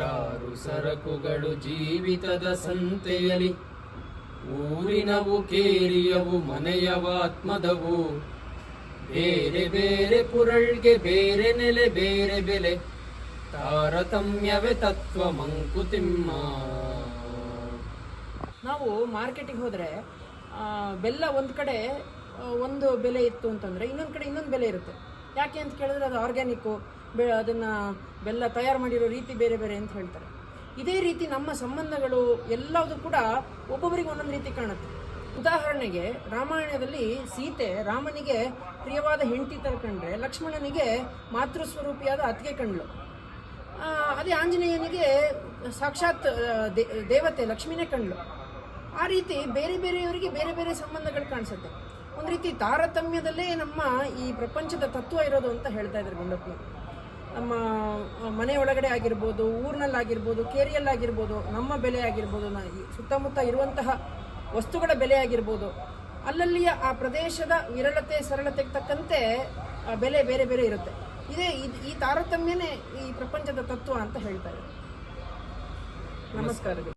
ನೂರಾರು ಸರಕುಗಳು ಜೀವಿತದ ಸಂತೆಯಲಿ, ಊರಿನವು ಕೇರಿಯವು ಮನೆಯವಾತ್ಮದವು, ಬೇರೆ ಬೇರೆ ಪುರಳ್ಗೆ ಬೇರೆ ನೆಲೆ ಬೇರೆ ಬೆಲೆ, ತಾರತಮ್ಯವೇ ತತ್ವ ಮಂಕುತಿಮ್ಮ. ನಾವು ಮಾರ್ಕೆಟಿಗೆ ಹೋದರೆ ಬೆಲ್ಲ ಒಂದು ಕಡೆ ಒಂದು ಬೆಲೆ ಇತ್ತು ಅಂತಂದರೆ ಇನ್ನೊಂದು ಕಡೆ ಇನ್ನೊಂದು ಬೆಲೆ ಇರುತ್ತೆ. ಯಾಕೆ ಅಂತ ಕೇಳಿದ್ರೆ ಅದು ಆರ್ಗ್ಯಾನಿಕ್ಕು, ಅದನ್ನು ಬೆಲ್ಲ ತಯಾರು ಮಾಡಿರೋ ರೀತಿ ಬೇರೆ ಬೇರೆ ಅಂತ ಹೇಳ್ತಾರೆ. ಇದೇ ರೀತಿ ನಮ್ಮ ಸಂಬಂಧಗಳು ಎಲ್ಲವೂ ಕೂಡ ಒಬ್ಬೊಬ್ಬರಿಗೆ ಒಂದೊಂದು ರೀತಿ ಕಾಣುತ್ತೆ. ಉದಾಹರಣೆಗೆ ರಾಮಾಯಣದಲ್ಲಿ ಸೀತೆ ರಾಮನಿಗೆ ಪ್ರಿಯವಾದ ಹೆಂಡತಿ ಥರ ಕಂಡ್ರೆ, ಲಕ್ಷ್ಮಣನಿಗೆ ಮಾತೃಸ್ವರೂಪಿಯಾದ ಅತ್ತಿಗೆ ಕಂಡ್ಲು. ಅದೇ ಆಂಜನೇಯನಿಗೆ ಸಾಕ್ಷಾತ್ ದೇವತೆ ಲಕ್ಷ್ಮಿನೇ ಕಂಡ್ಲು. ಆ ರೀತಿ ಬೇರೆ ಬೇರೆಯವರಿಗೆ ಬೇರೆ ಬೇರೆ ಸಂಬಂಧಗಳು ಕಾಣಿಸುತ್ತೆ. ಒಂದು ರೀತಿ ತಾರತಮ್ಯದಲ್ಲೇ ನಮ್ಮ ಈ ಪ್ರಪಂಚದ ತತ್ವ ಇರೋದು ಅಂತ ಹೇಳ್ತಾ ಇದ್ದಾರೆ ಗುಂಡಪ್ಪನವರು. ನಮ್ಮ ಮನೆ ಒಳಗಡೆ ಆಗಿರ್ಬೋದು, ಊರಿನಲ್ಲಾಗಿರ್ಬೋದು, ಕೇರಿಯಲ್ಲಾಗಿರ್ಬೋದು, ನಮ್ಮ ಬೆಲೆ ಆಗಿರ್ಬೋದು, ಸುತ್ತಮುತ್ತ ಇರುವಂತಹ ವಸ್ತುಗಳ ಬೆಲೆ ಆಗಿರ್ಬೋದು, ಅಲ್ಲಲ್ಲಿಯ ಆ ಪ್ರದೇಶದ ವಿರಳತೆ ಸರಳತೆಗೆ ತಕ್ಕಂತೆ ಬೆಲೆ ಬೇರೆ ಬೇರೆ ಇರುತ್ತೆ. ಈ ತಾರತಮ್ಯನೇ ಈ ಪ್ರಪಂಚದ ತತ್ವ ಅಂತ ಹೇಳ್ತಾರೆ. ನಮಸ್ಕಾರಗಳು.